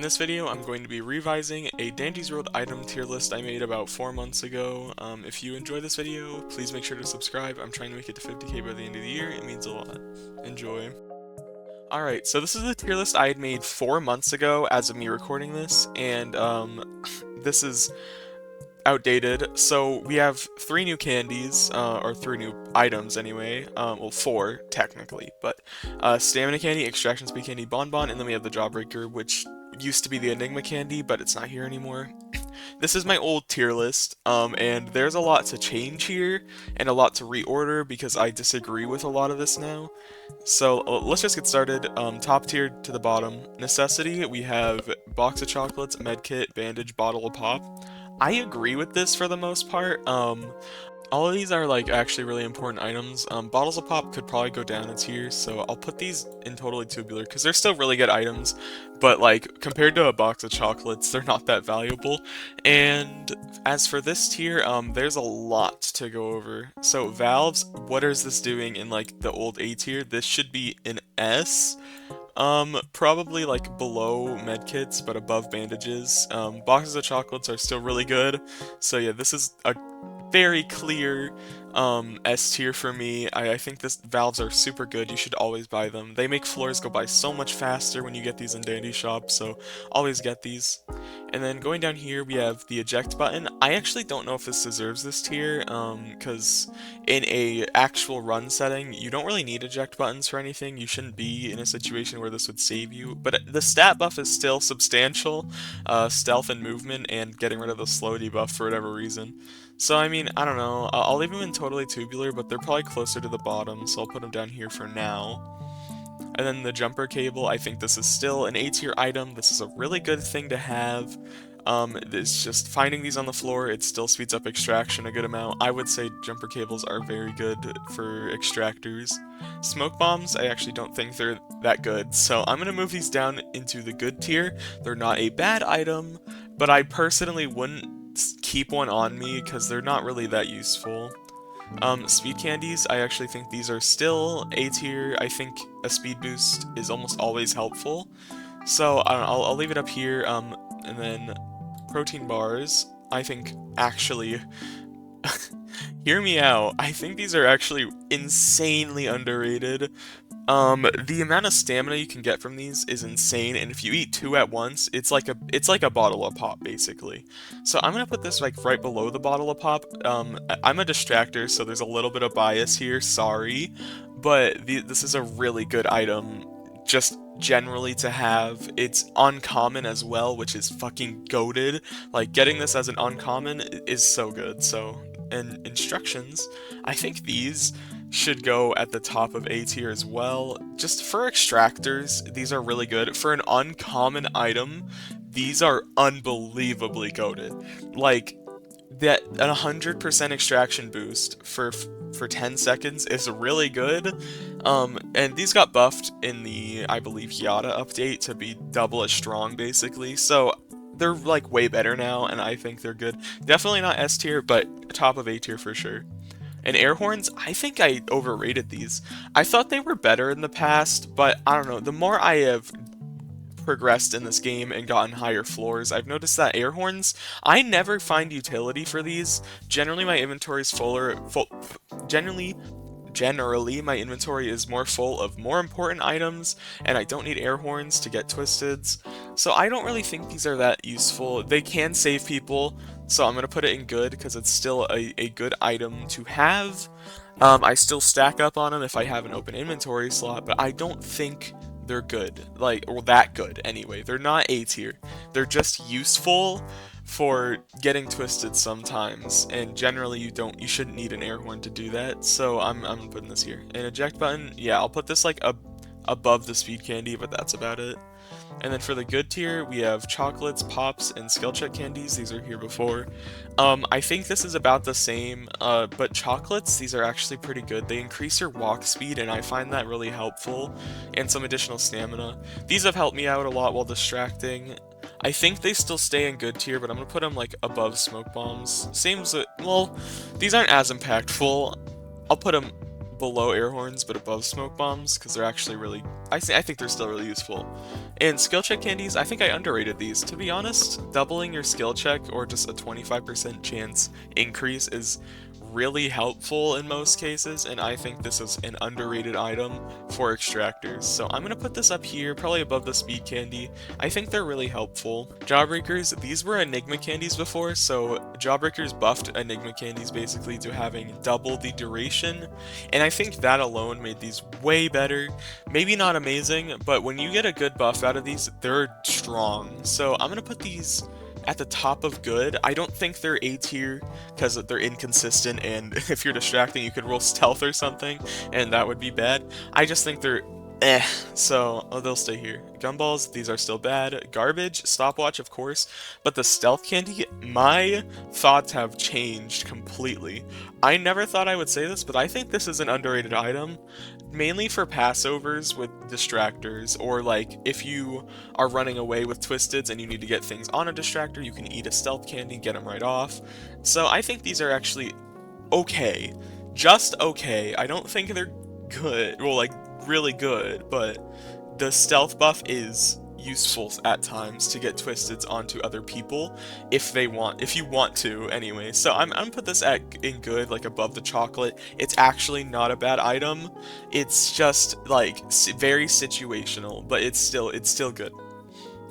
In this video, I'm going to be revising a Dandy's World item tier list I made about 4 months ago. If you enjoy this video, please make sure to subscribe. I'm trying to make it to 50k by the end of the year. It means a lot. Enjoy. Alright, so this is a tier list I had made 4 months ago as of me recording this, and this is outdated. So we have 3 new candies, or 3 new items anyway. Well, 4 technically, but Stamina Candy, Extraction Speed Candy, Bonbon, and then we have the Jawbreaker, which used to be the Enigma Candy, but it's not here anymore. This is my old tier list, and there's a lot to change here, and a lot to reorder because I disagree with a lot of this now. So let's just get started. Top tier to the bottom. Necessity, we have box of chocolates, medkit, bandage, bottle of pop. I agree with this for the most part. All of these are like actually really important items. Bottles of pop could probably go down a tier, so I'll put these in totally tubular because they're still really good items, but like compared to a box of chocolates, they're not that valuable. And as for this tier, there's a lot to go over. So valves, what is this doing in like the old A tier? This should be an S. Probably like below medkits, but above bandages. Boxes of chocolates are still really good. So yeah, this is a very clear S tier for me. I think this valves are super good. You should always buy them. They make floors go by so much faster when you get these in Dandy Shop, so always get these. And then going down here, we have the eject button. I actually don't know if this deserves this tier, because in a actual run setting, you don't really need eject buttons for anything. You shouldn't be in a situation where this would save you. But the stat buff is still substantial, stealth and movement, and getting rid of the slow debuff for whatever reason. So I mean, I don't know. I'll leave them in totally tubular, but they're probably closer to the bottom, so I'll put them down here for now. And then the jumper cable, I think this is still an A tier item. This is a really good thing to have. It's just finding these on the floor, it still speeds up extraction a good amount. I would say jumper cables are very good for extractors. Smoke bombs, I actually don't think they're that good, so I'm going to move these down into the good tier. They're not a bad item, but I personally wouldn't keep one on me because they're not really that useful. Speed candies, I actually think these are still A tier. I think a speed boost is almost always helpful. So I don't know, I'll leave it up here. And then protein bars, I think actually, hear me out, I think these are actually insanely underrated. The amount of stamina you can get from these is insane, and if you eat 2 at once, it's like a bottle of pop, basically. So I'm gonna put this like right below the bottle of pop. I'm a distractor, so there's a little bit of bias here, sorry, but this is a really good item, just generally to have. It's uncommon as well, which is fucking goated. Like, getting this as an uncommon is so good, so... And instructions, I think these should go at the top of A tier as well. Just for extractors, these are really good. For an uncommon item, these are unbelievably goated. Like, that an 100% extraction boost for 10 seconds is really good. And these got buffed in the, I believe, Yada update to be double as strong, basically. So they're like way better now, and I think they're good. Definitely not S tier, but top of A tier for sure. And air horns, I think I overrated these. I thought they were better in the past, but I don't know. The more I have progressed in this game and gotten higher floors, I've noticed that air horns, I never find utility for these. Generally, my inventory is Generally, my inventory is more full of more important items, and I don't need air horns to get twisteds, so I don't really think these are that useful. They can save people, so I'm going to put it in good because it's still a good item to have. I still stack up on them if I have an open inventory slot, but I don't think they're good, like, or that good anyway. They're not A tier. They're just useful for getting twisted sometimes, and generally you shouldn't need an air horn to do that, so I'm putting this here. An eject button, yeah, I'll put this like above the speed candy, but that's about it. And then for the good tier, we have chocolates, pops, and skill check candies. These are here before. I think this is about the same, but chocolates, these are actually pretty good. They increase your walk speed, and I find that really helpful, and some additional stamina. These have helped me out a lot while distracting. I think they still stay in good tier, but I'm going to put them like above smoke bombs. Seems that, well, these aren't as impactful. I'll put them below air horns but above smoke bombs because they're actually really, I think they're still really useful. And skill check candies, I think I underrated these. To be honest, doubling your skill check or just a 25% chance increase is really helpful in most cases, and I think this is an underrated item for extractors. So I'm going to put this up here, probably above the speed candy. I think they're really helpful. Jawbreakers, these were enigma candies before, so Jawbreakers buffed enigma candies basically to having double the duration, and I think that alone made these way better. Maybe not amazing, but when you get a good buff out of these, they're strong. So I'm going to put these at the top of good. I don't think they're A tier because they're inconsistent, and if you're distracting you could roll stealth or something and that would be bad. I just think they're so they'll stay here. Gumballs, these are still bad. Garbage, stopwatch of course, but the stealth candy, my thoughts have changed completely. I never thought I would say this, but I think this is an underrated item, mainly for passovers with distractors, or like if you are running away with twisteds and you need to get things on a distractor, you can eat a stealth candy, get them right off. So I think these are actually okay, just okay. I don't think they're good, well, like really good, but the stealth buff is useful at times to get twisteds onto other people if you want to anyway. So I'm gonna put this in good, like above the chocolate. It's actually not a bad item. It's just like very situational, but it's still good.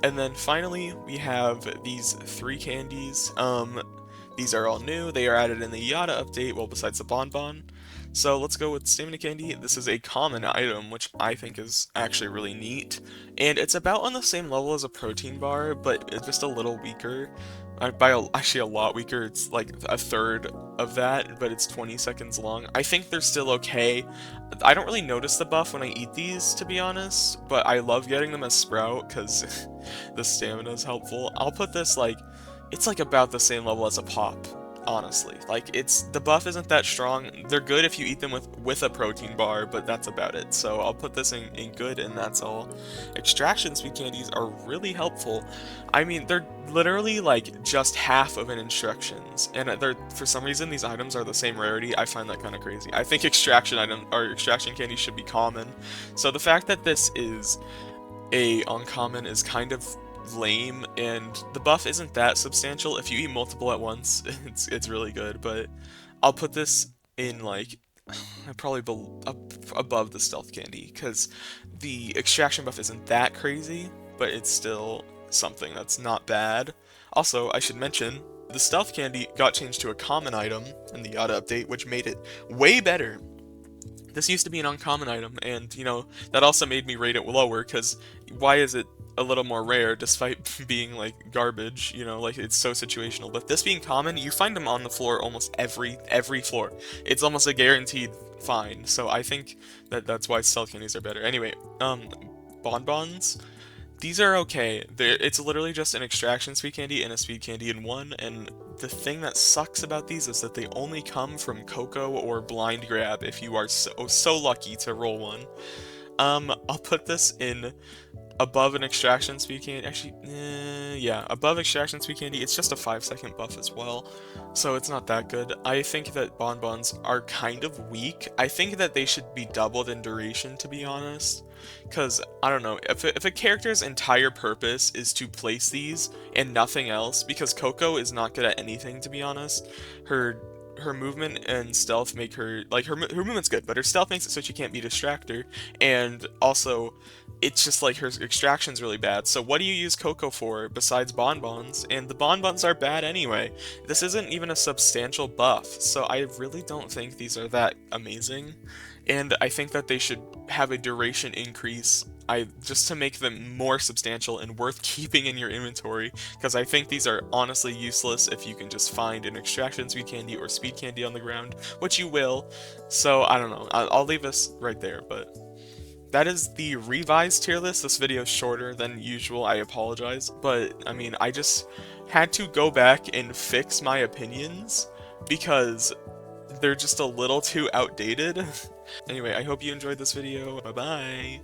And then finally we have these 3 candies. These are all new. They are added in the Yada update, well, besides the Bonbon. So let's go with Stamina Candy. This is a common item, which I think is actually really neat. And it's about on the same level as a protein bar, but it's just a little weaker. Actually a lot weaker. It's like a third of that, but it's 20 seconds long. I think they're still okay. I don't really notice the buff when I eat these, to be honest, but I love getting them as Sprout because the stamina is helpful. I'll put this like, it's like about the same level as a Pop, honestly. Like, the buff isn't that strong. They're good if you eat them with a protein bar, but that's about it. So I'll put this in good, and that's all. Extraction sweet candies are really helpful. I mean, they're literally like just half of an instructions, and for some reason these items are the same rarity. I find that kind of crazy. I think extraction candies should be common. So the fact that this is a uncommon is kind of lame, and the buff isn't that substantial. If you eat multiple at once, it's really good, but I'll put this in like probably above the stealth candy because the extraction buff isn't that crazy, but it's still something that's not bad. Also, I should mention the stealth candy got changed to a common item in the Yada update, which made it way better. This used to be an uncommon item, and you know, that also made me rate it lower because why is it a little more rare despite being like garbage, you know, like it's so situational. But this being common, you find them on the floor almost every floor. It's almost a guaranteed find. So I think that's why stealth candies are better. Anyway, bonbons, these are okay. It's literally just an extraction sweet candy and a speed candy in one, and the thing that sucks about these is that they only come from Cocoa or Blind Grab if you are so lucky to roll one. I'll put this in above an extraction speed candy. Actually, yeah, above extraction speed candy. It's just a 5-second buff as well, so it's not that good. I think that bonbons are kind of weak. I think that they should be doubled in duration, to be honest, because I don't know, if a character's entire purpose is to place these and nothing else, because Coco is not good at anything, to be honest. Her movement and stealth make her, like, her movement's good, but her stealth makes it so she can't be distractor, and also it's just like her extraction's really bad. So what do you use Coco for besides bonbons? And the bonbons are bad anyway. This isn't even a substantial buff, so I really don't think these are that amazing, and I think that they should have a duration increase just to make them more substantial and worth keeping in your inventory, because I think these are honestly useless if you can just find an extraction sweet candy or speed candy on the ground, which you will. So I don't know, I'll leave this right there, but that is the revised tier list. This video is shorter than usual, I apologize, but I mean, I just had to go back and fix my opinions because they're just a little too outdated. Anyway, I hope you enjoyed this video. Bye bye.